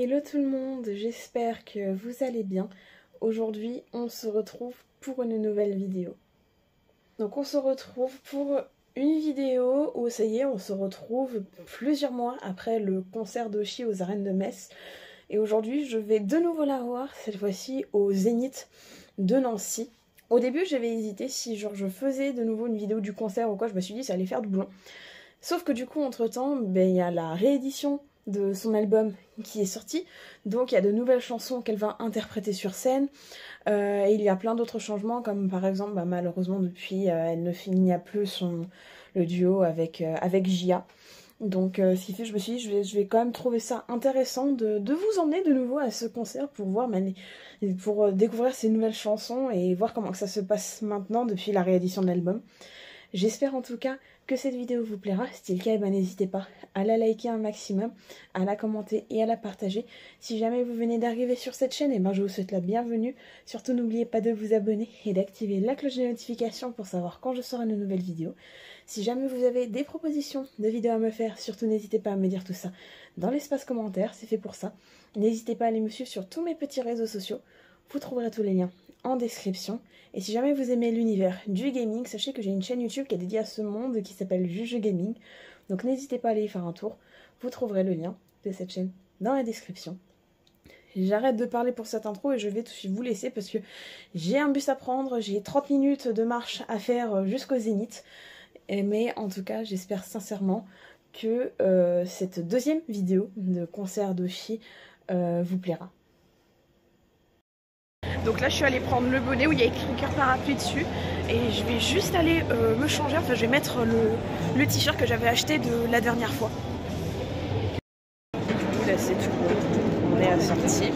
Hello tout le monde, j'espère que vous allez bien. Aujourd'hui, on se retrouve pour une nouvelle vidéo. Donc on se retrouve pour une vidéo où ça y est, on se retrouve plusieurs mois après le concert d'Oshi aux arènes de Metz. Et aujourd'hui, je vais de nouveau la voir, cette fois-ci au Zénith de Nancy. Au début, j'avais hésité si genre je faisais de nouveau une vidéo du concert ou quoi, je me suis dit ça allait faire doublon. Sauf que du coup, entre-temps, il y a la réédition de son album qui est sorti, donc il y a de nouvelles chansons qu'elle va interpréter sur scène, et il y a plein d'autres changements, comme par exemple, malheureusement depuis, elle ne finit plus le duo avec Gia. Donc ce qui fait que je me suis dit, je vais quand même trouver ça intéressant de vous emmener de nouveau à ce concert pour voir, pour découvrir ces nouvelles chansons et voir comment que ça se passe maintenant depuis la réédition de l'album. J'espère en tout cas que cette vidéo vous plaira. Si c'est le cas, n'hésitez pas à la liker un maximum, à la commenter et à la partager. Si jamais vous venez d'arriver sur cette chaîne, je vous souhaite la bienvenue. Surtout n'oubliez pas de vous abonner et d'activer la cloche de notification pour savoir quand je sors une nouvelle vidéo. Si jamais vous avez des propositions de vidéos à me faire, surtout n'hésitez pas à me dire tout ça dans l'espace commentaire, c'est fait pour ça. N'hésitez pas à aller me suivre sur tous mes petits réseaux sociaux, vous trouverez tous les liens en description. Et si jamais vous aimez l'univers du gaming, sachez que j'ai une chaîne YouTube qui est dédiée à ce monde qui s'appelle Juju Gaming. Donc n'hésitez pas à aller y faire un tour, vous trouverez le lien de cette chaîne dans la description. J'arrête de parler pour cette intro et je vais tout de suite vous laisser parce que j'ai un bus à prendre, j'ai 30 minutes de marche à faire jusqu'au Zénith. Mais en tout cas, j'espère sincèrement que cette deuxième vidéo de concert d'Oshi vous plaira. Donc là je suis allée prendre le bonnet où il y a écrit cœur parapluie dessus et je vais juste aller me changer, enfin je vais mettre le t-shirt que j'avais acheté de la dernière fois. Du coup là c'est tout bon, on est assorti,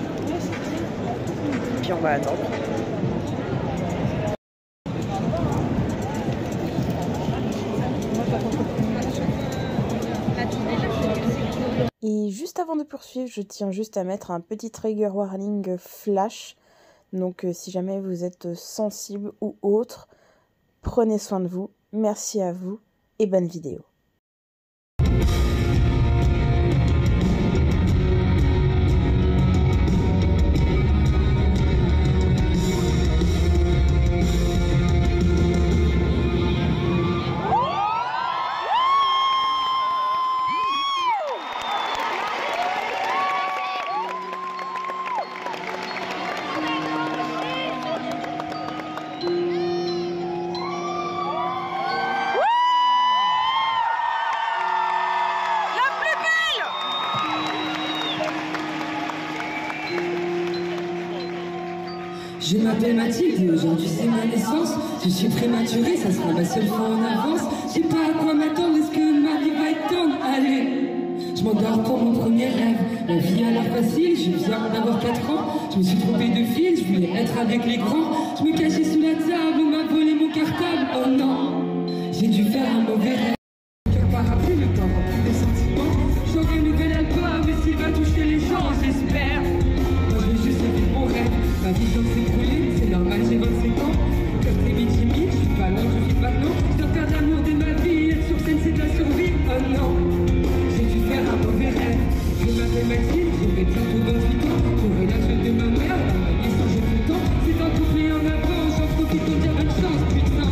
puis on va attendre. Et juste avant de poursuivre, je tiens juste à mettre un petit trigger warning flash. Donc si jamais vous êtes sensible ou autre, prenez soin de vous. Merci à vous et bonne vidéo. Je m'appelle Mathilde et aujourd'hui c'est ma naissance. Je suis prématurée, ça sera ma seule fois en avance. Je sais pas à quoi m'attendre, est-ce que ma vie va être tendre? Allez, je m'endors pour mon premier rêve. La vie a l'air facile, je viens d'avoir 4 ans. Je me suis trompée de fil, je voulais être avec les grands. Je me cachais sous la table, on m'a volé mon cartable. Oh non, j'ai dû faire un mauvais rêve. Cœur parapluie, le temps rempli de sentiments. J'aurai un nouvel album, mais s'il va toucher les gens, j'espère. Moi je vais juste vivre mon rêve. Ma vie vient de s'écrouler, c'est normal, j'ai 25 ans. Comme très vite timide, je suis pas loin, je vis maintenant. Je dois faire l'amour de ma vie, être sur scène c'est de la survie. Oh non, j'ai dû faire un mauvais rêve. Je m'appelle Mathilde, j'aurai bientôt 28 ans. J'aurai l'âge de ma mère, la naissance j'ai tout le temps. C'est un couplet en avant, j'en profite pour dire bonne chance, putain.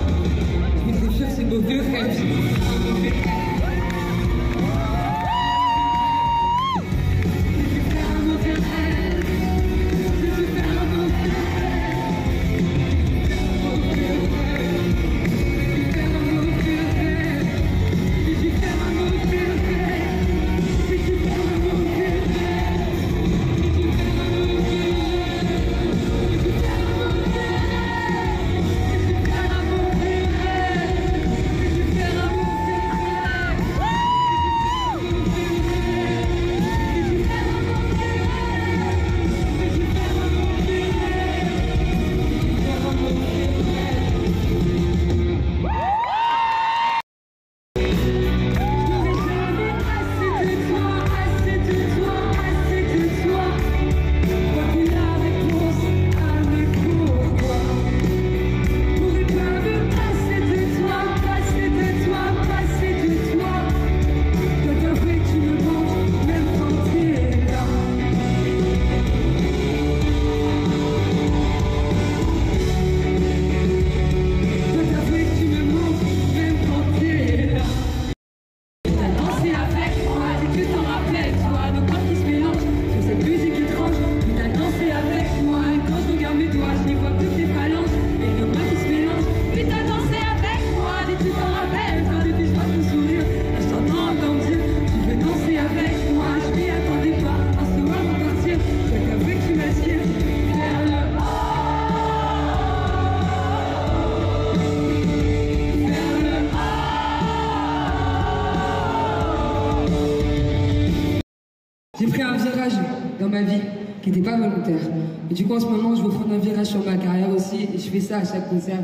ma vie, qui n'était pas volontaire. Et du coup, en ce moment, je veux prendre un virage sur ma carrière aussi, et je fais ça à chaque concert.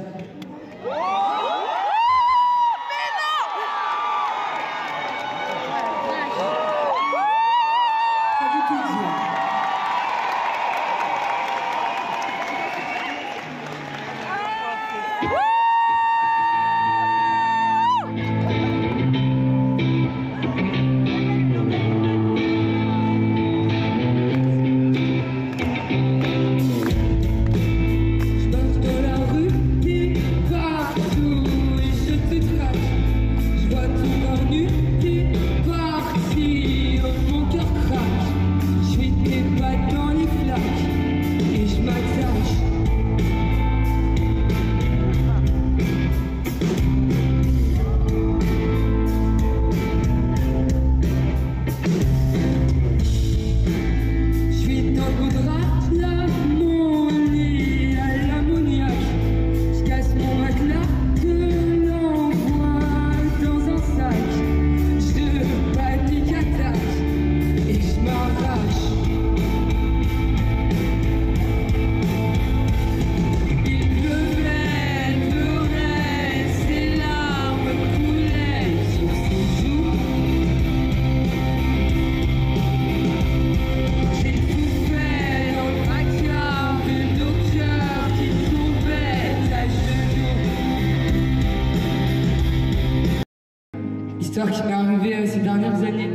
Histoire qui m'est arrivée ces dernières années.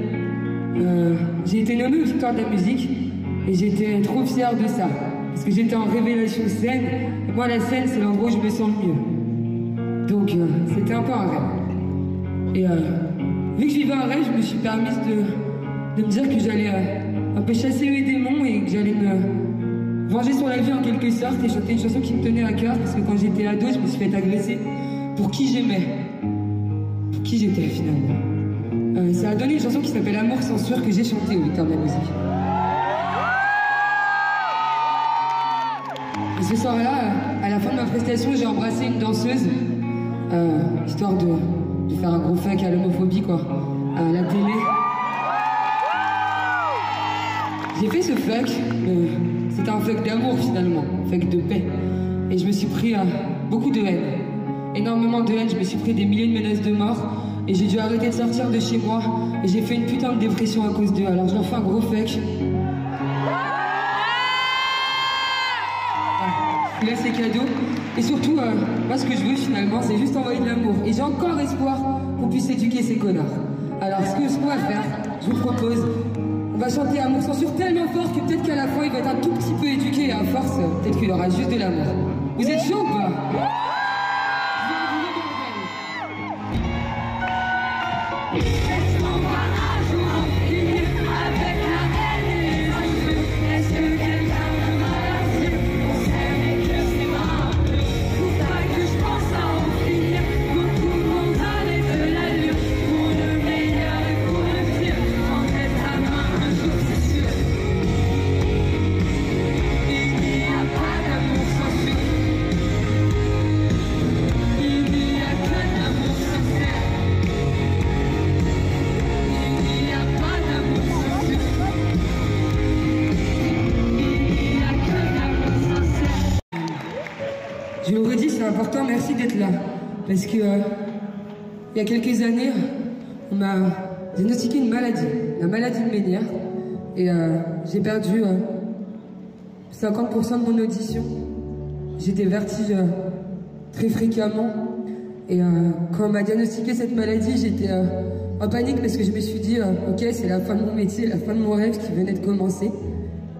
J'ai été nommée aux Victoires de la musique et j'étais trop fière de ça. Parce que j'étais en révélation scène. Et moi, la scène, c'est l'endroit où je me sens le mieux. Donc, c'était un peu un rêve. Et vu que je vivais un rêve, je me suis permise de me dire que j'allais un peu chasser les démons et que j'allais me venger sur la vie en quelque sorte et chanter une chanson qui me tenait à cœur. Parce que quand j'étais ado, je me suis fait agresser pour qui j'aimais. Qui j'étais finalement. Ça a donné une chanson qui s'appelle Amour censure que j'ai chantée au Victoires de la musique. Et ce soir-là, à la fin de ma prestation, j'ai embrassé une danseuse, histoire de faire un gros fuck à l'homophobie quoi, à la télé. J'ai fait ce fuck, c'était un fuck d'amour finalement, un fuck de paix. Et je me suis pris beaucoup de haine. Énormément de haine, je me suis pris des milliers de menaces de mort et j'ai dû arrêter de sortir de chez moi et j'ai fait une putain de dépression à cause d'eux, alors je leur fais un gros fuck. Là c'est cadeau et surtout, moi ce que je veux finalement c'est juste envoyer de l'amour et j'ai encore espoir qu'on puisse éduquer ces connards. Alors ce qu'on va faire, je vous propose, on va chanter Amour censure tellement fort que peut-être qu'à la fin il va être un tout petit peu éduqué et à force, peut-être qu'il aura juste de l'amour. Vous êtes chaud ou pas? Je vous redis, c'est important, merci d'être là. Parce que, il y a quelques années, on m'a diagnostiqué une maladie, la maladie de Ménière. Et j'ai perdu 50% de mon audition. J'ai des vertiges très fréquemment. Et quand on m'a diagnostiqué cette maladie, j'étais en panique parce que je me suis dit, ok, c'est la fin de mon métier, la fin de mon rêve qui venait de commencer.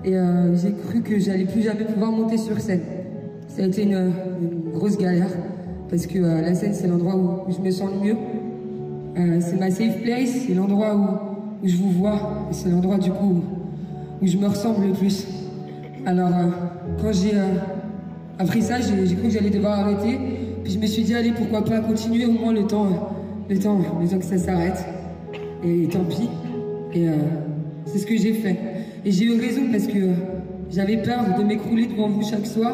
Et j'ai cru que j'allais plus jamais pouvoir monter sur scène. Ça a été une grosse galère parce que la scène c'est l'endroit où je me sens le mieux. C'est ma safe place, c'est l'endroit où je vous vois, c'est l'endroit du coup où je me ressemble le plus. Alors quand j'ai appris ça, j'ai cru que j'allais devoir arrêter. Puis je me suis dit allez pourquoi pas continuer au moins le temps que ça s'arrête. Et tant pis. Et c'est ce que j'ai fait. Et j'ai eu raison parce que j'avais peur de m'écrouler devant vous chaque soir.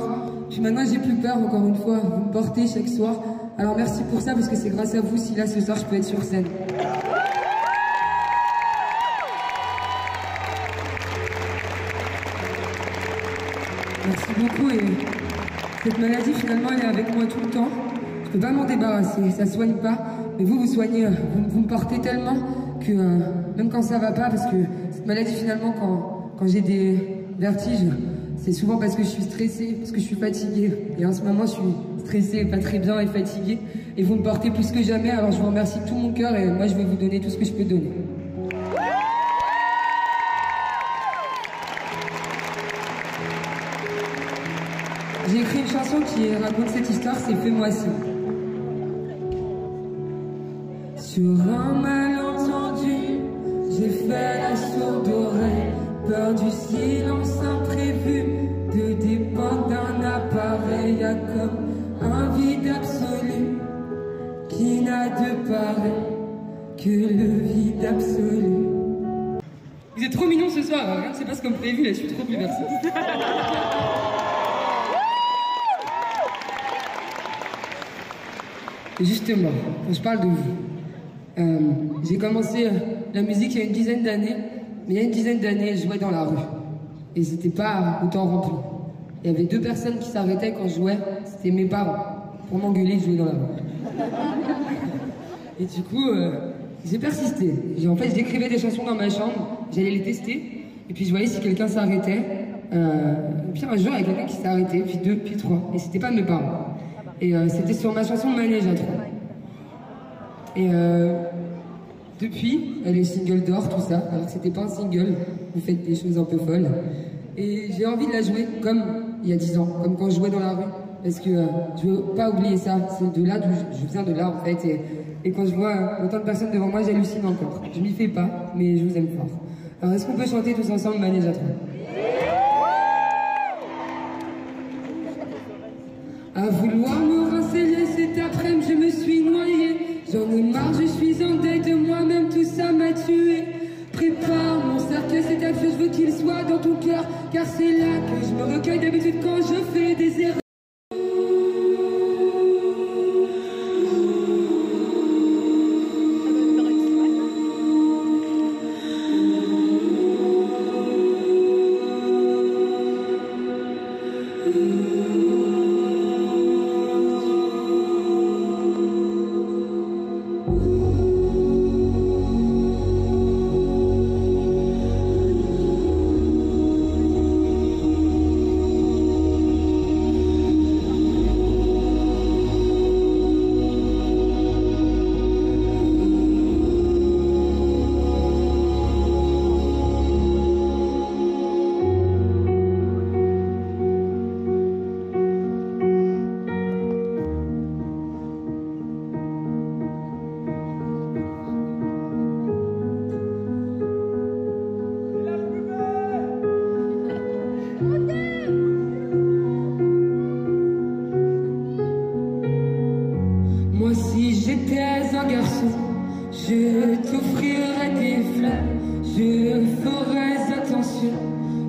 Puis maintenant, j'ai plus peur, encore une fois, vous me portez chaque soir. Alors merci pour ça, parce que c'est grâce à vous si là, ce soir, je peux être sur scène. beaucoup et cette maladie finalement elle est avec moi tout le temps. Je peux pas m'en débarrasser, ça soigne pas. Mais vous soignez, vous me portez tellement que même quand ça va pas, parce que cette maladie finalement quand j'ai des vertiges, c'est souvent parce que je suis stressée, parce que je suis fatiguée. Et en ce moment je suis stressée, pas très bien et fatiguée. Et vous me portez plus que jamais, alors je vous remercie de tout mon cœur et moi je vais vous donner tout ce que je peux donner. J'ai écrit une chanson qui raconte cette histoire, c'est Fais-moi si. Sur un malentendu, j'ai fait la sourde oreille, peur du silence imprévu, de dépendre d'un appareil, y'a comme un vide absolu qui n'a de pareil que le vide absolu. Vous êtes trop mignons ce soir, rien ne se passe comme prévu, là je suis trop bouleversée. Et justement, quand je parle de vous, j'ai commencé la musique il y a une dizaine d'années, mais il y a une dizaine d'années, je jouais dans la rue. Et c'était pas autant rempli. Il y avait 2 personnes qui s'arrêtaient quand je jouais, c'était mes parents, pour m'engueuler de jouer dans la rue. Et du coup, j'ai persisté. En fait, j'écrivais des chansons dans ma chambre, j'allais les tester, et puis je voyais si quelqu'un s'arrêtait. Et puis un jour, il y a quelqu'un qui s'est arrêté, puis 2, puis 3, et c'était pas mes parents. Et c'était sur ma chanson Manège à 3. Et depuis, elle est single d'or, tout ça, alors que c'était pas un single, vous faites des choses un peu folles. Et j'ai envie de la jouer comme il y a 10 ans, comme quand je jouais dans la rue. Parce que je veux pas oublier ça, c'est de là d'où je viens de là en fait. Et quand je vois autant de personnes devant moi, j'hallucine encore. Je m'y fais pas, mais je vous aime fort. Alors est-ce qu'on peut chanter tous ensemble Manège à 3? À vouloir me renseigner cet après-midi, je me suis noyée. J'en ai marre, je suis en deuil de moi-même, tout ça m'a tué. Prépare mon cercueil, cet acte, je veux qu'il soit dans ton cœur, car c'est là que je me recueille d'habitude quand je fais des erreurs. Moi si j'étais un garçon, je t'offrirais des fleurs, je ferais attention,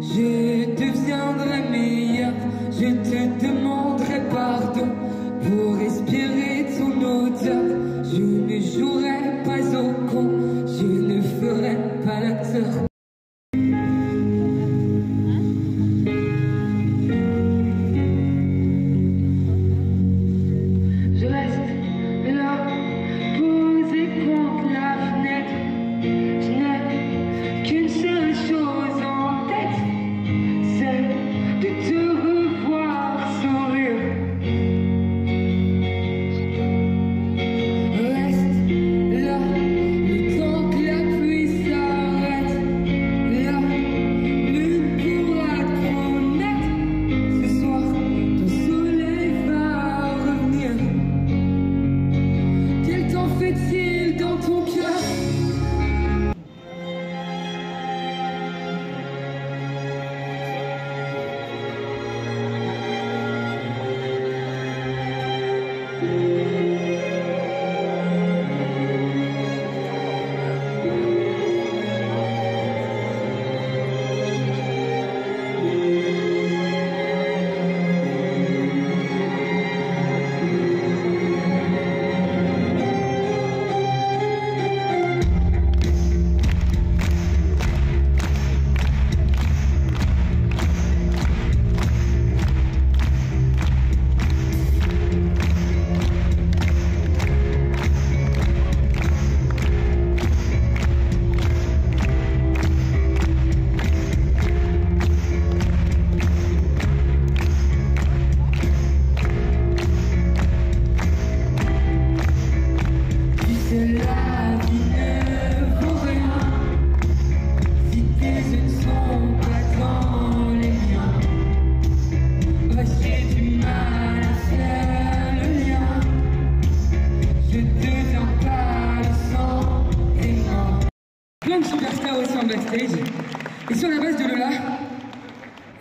je deviendrais meilleur, je te demanderais pardon pour respirer ton odeur. Je ne jouerais pas au con, je ne ferais pas l'acteur. Chose en tête, c'est de te revoir.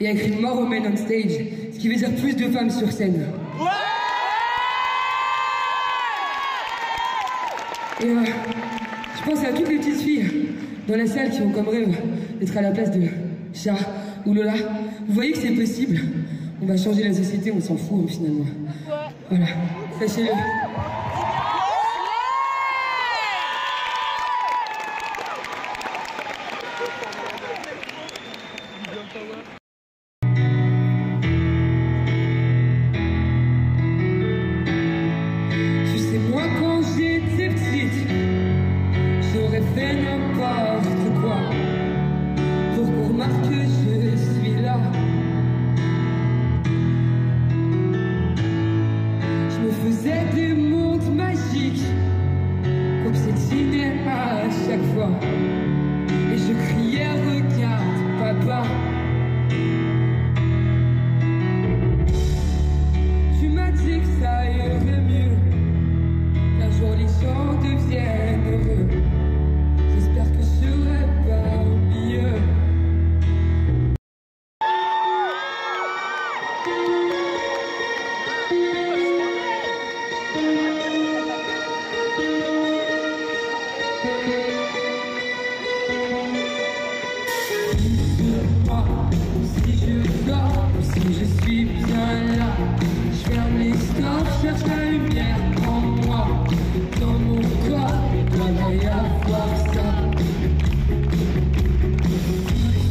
Il y a écrit More Women on Stage, ce qui veut dire plus de femmes sur scène. Et je pense à toutes les petites filles dans la salle qui ont comme rêve d'être à la place de Cha ou Lola. Vous voyez que c'est possible. On va changer la société, on s'en fout hein, finalement. Voilà, sachez-le. Tu sais, moi quand j'étais petite, j'aurais fait n'importe quoi pour qu'on remarque que je suis là. Je me faisais des mondes magiques, obsédinais à chaque fois, et je criais regarde papa. Tu m'as dit que ça irait mieux, qu'un jour les gens deviennent heureux. J'espère que je serai pas mieux. Si je dors, si je suis bien là, je ferme les stores, cherche la lumière en moi, dans mon corps, il doit y avoir ça.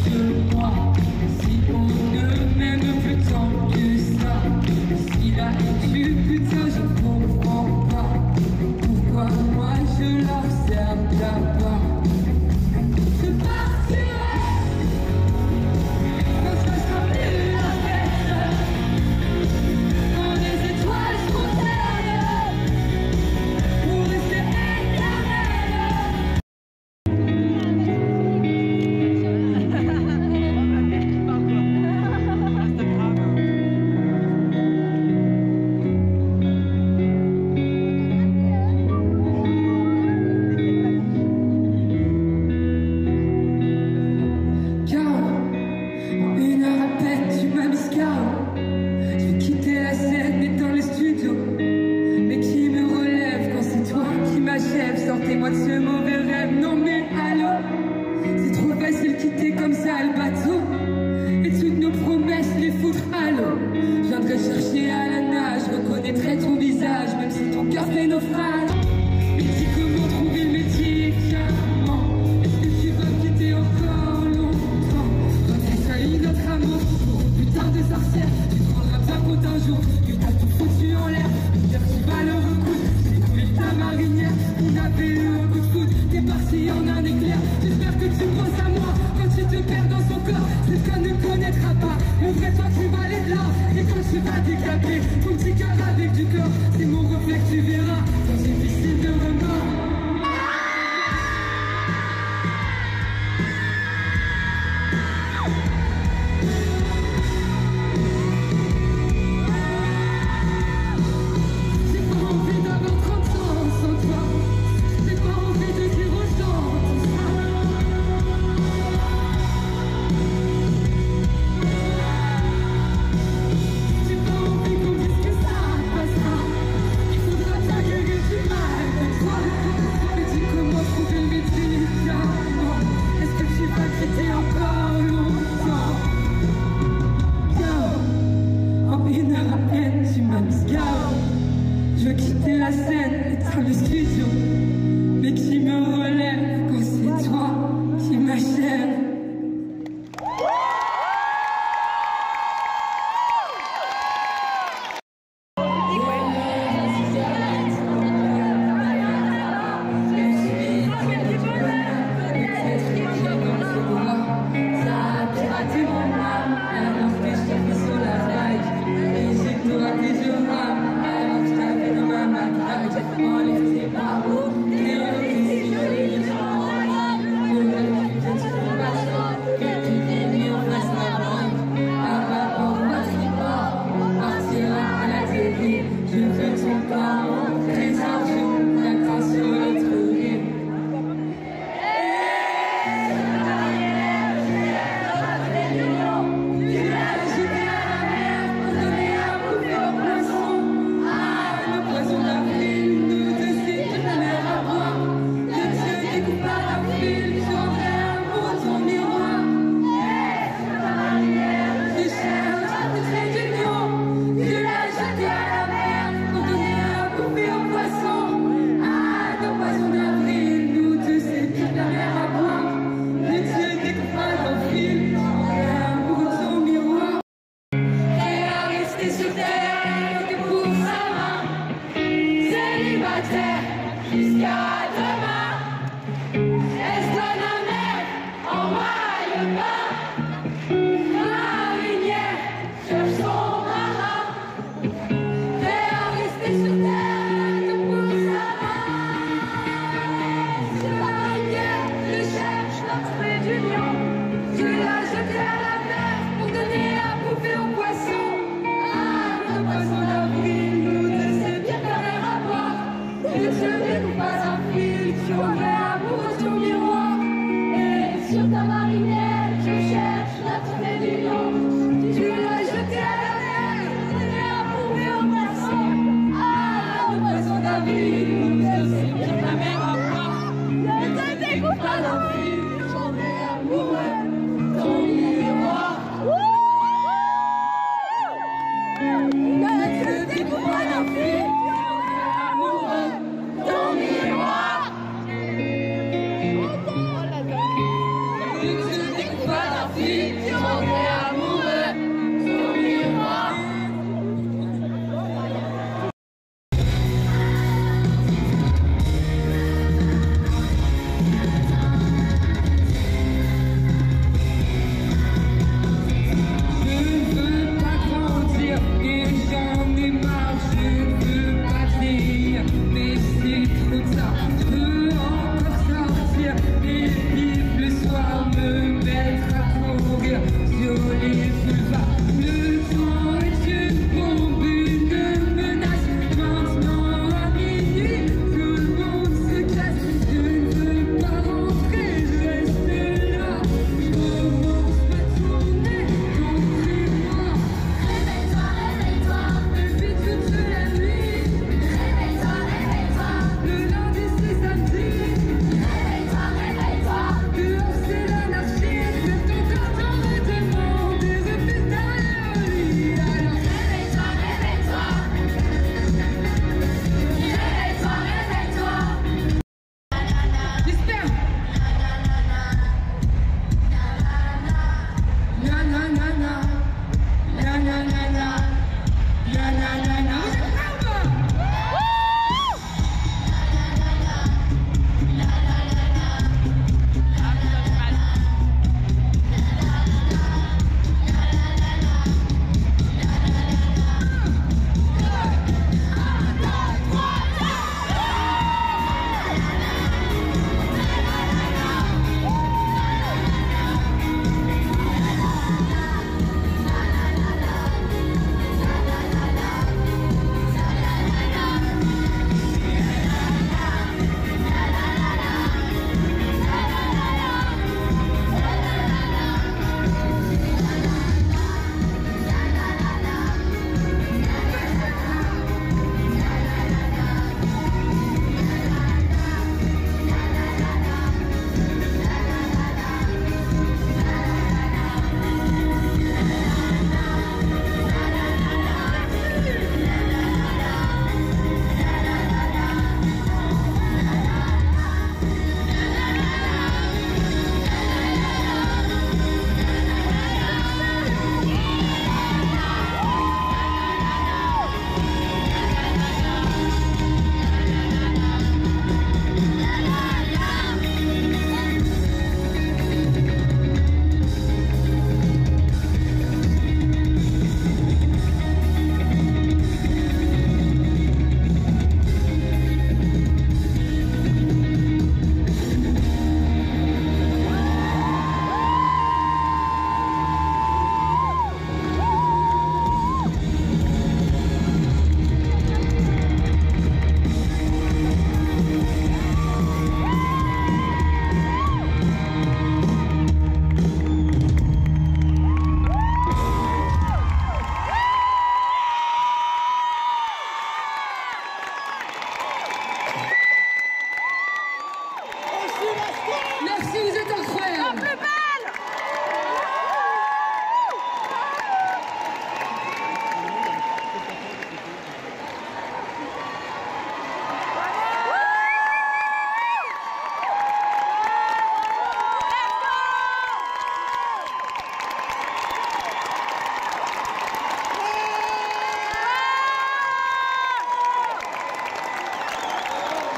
Dis-moi, si on ne m'aime plus tant que ça, si là tu putain je comprends pas, pourquoi moi je leur sers là-bas. Je partirai. Sortez-moi de ce mauvais rêve, non mais allô, c'est trop facile quitter comme ça le bateau, et toutes nos promesses les foutre à l'eau. Je viendrai chercher à la nage, je reconnaîtrai ton visage, même si ton cœur fait naufrage. Mais dis comment trouver le médicament, est-ce que tu vas quitter encore longtemps? Quand tu salis notre amour pour une putain de sorcière, tu te rendras bien compte un jour que t'as tout foutu en l'air, j'espère que tu vas le recoudre, j'ai coulé ta marinière. On avait eu un coup de foudre, t'es parti en un éclair. J'espère que tu penses à moi quand tu te perds dans son corps. C'est qu'on ne connaîtra pas, le vrai toi tu vas aller là. Et quand tu vas décaper ton petit cœur avec du corps, c'est mon reflet que tu verras dans une piscine de remords. Je veux quitter la scène, éteindre le studio, mais qui me relève quand c'est toi qui m'achève. Enlève tes bras.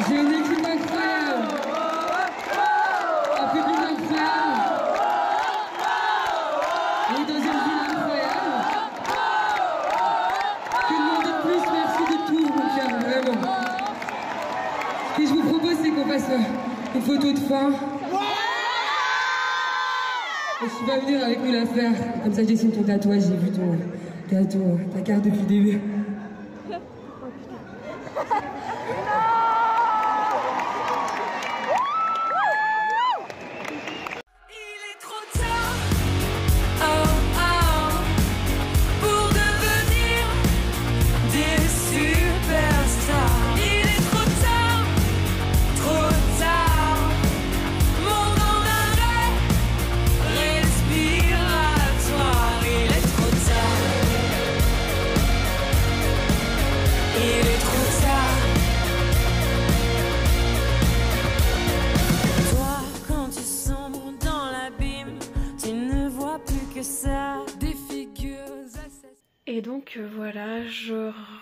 J'ai une équipe incroyable, un public incroyable, on est dans une ville incroyable. Que demander de plus? Merci de tout, mon cœur, vraiment. Ce que je vous propose, c'est qu'on fasse une photo de fin. Et tu vas venir avec nous la faire. Comme ça, je dessine ton tatouage, j'ai vu ta carte depuis le début. Pour devenir des superstars. Il est trop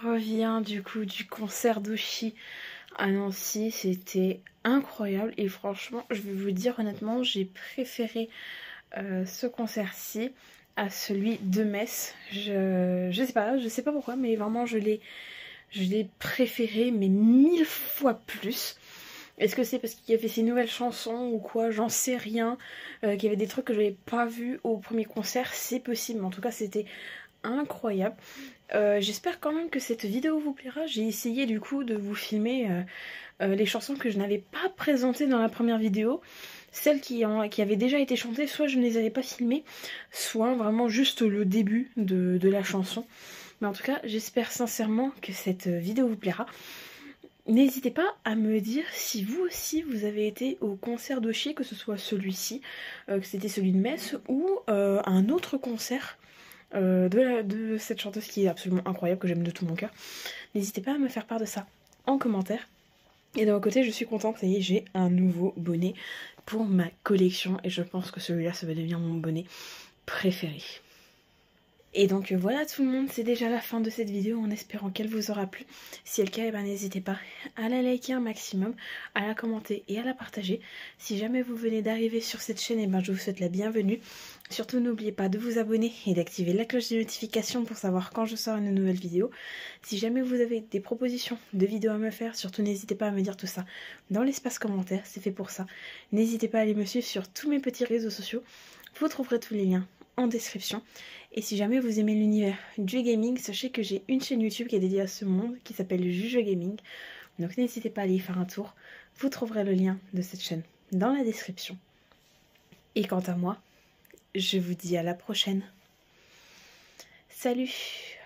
revient du coup du concert d'Oshi à Nancy. C'était incroyable et franchement, je vais vous dire honnêtement, j'ai préféré ce concert-ci à celui de Metz. Je sais pas pourquoi, mais vraiment je l'ai préféré, mais 1000 fois plus. Est-ce que c'est parce qu'il y avait ces nouvelles chansons ou quoi? J'en sais rien. Qu'il y avait des trucs que je n'avais pas vus au premier concert, c'est possible. Mais en tout cas, c'était incroyable. J'espère quand même que cette vidéo vous plaira. J'ai essayé du coup de vous filmer les chansons que je n'avais pas présentées dans la première vidéo. Celles qui avaient déjà été chantées, soit je ne les avais pas filmées, soit vraiment juste le début de la chanson. Mais en tout cas, j'espère sincèrement que cette vidéo vous plaira. N'hésitez pas à me dire si vous aussi vous avez été au concert d'Oshi, que ce soit celui-ci, que c'était celui de Metz, ou un autre concert de cette chanteuse qui est absolument incroyable, que j'aime de tout mon cœur. N'hésitez pas à me faire part de ça en commentaire. Et de mon côté, je suis contente, ça y est, j'ai un nouveau bonnet pour ma collection, et je pense que celui-là, ça va devenir mon bonnet préféré. Et donc voilà tout le monde, c'est déjà la fin de cette vidéo en espérant qu'elle vous aura plu. Si c'est le cas, eh ben, n'hésitez pas à la liker un maximum, à la commenter et à la partager. Si jamais vous venez d'arriver sur cette chaîne, eh ben, je vous souhaite la bienvenue. Surtout n'oubliez pas de vous abonner et d'activer la cloche de notification pour savoir quand je sors une nouvelle vidéo. Si jamais vous avez des propositions de vidéos à me faire, surtout n'hésitez pas à me dire tout ça dans l'espace commentaire, c'est fait pour ça. N'hésitez pas à aller me suivre sur tous mes petits réseaux sociaux, vous trouverez tous les liens en description. Et si jamais vous aimez l'univers du gaming, sachez que j'ai une chaîne YouTube qui est dédiée à ce monde, qui s'appelle Juge Gaming. Donc n'hésitez pas à aller y faire un tour. Vous trouverez le lien de cette chaîne dans la description. Et quant à moi, je vous dis à la prochaine. Salut!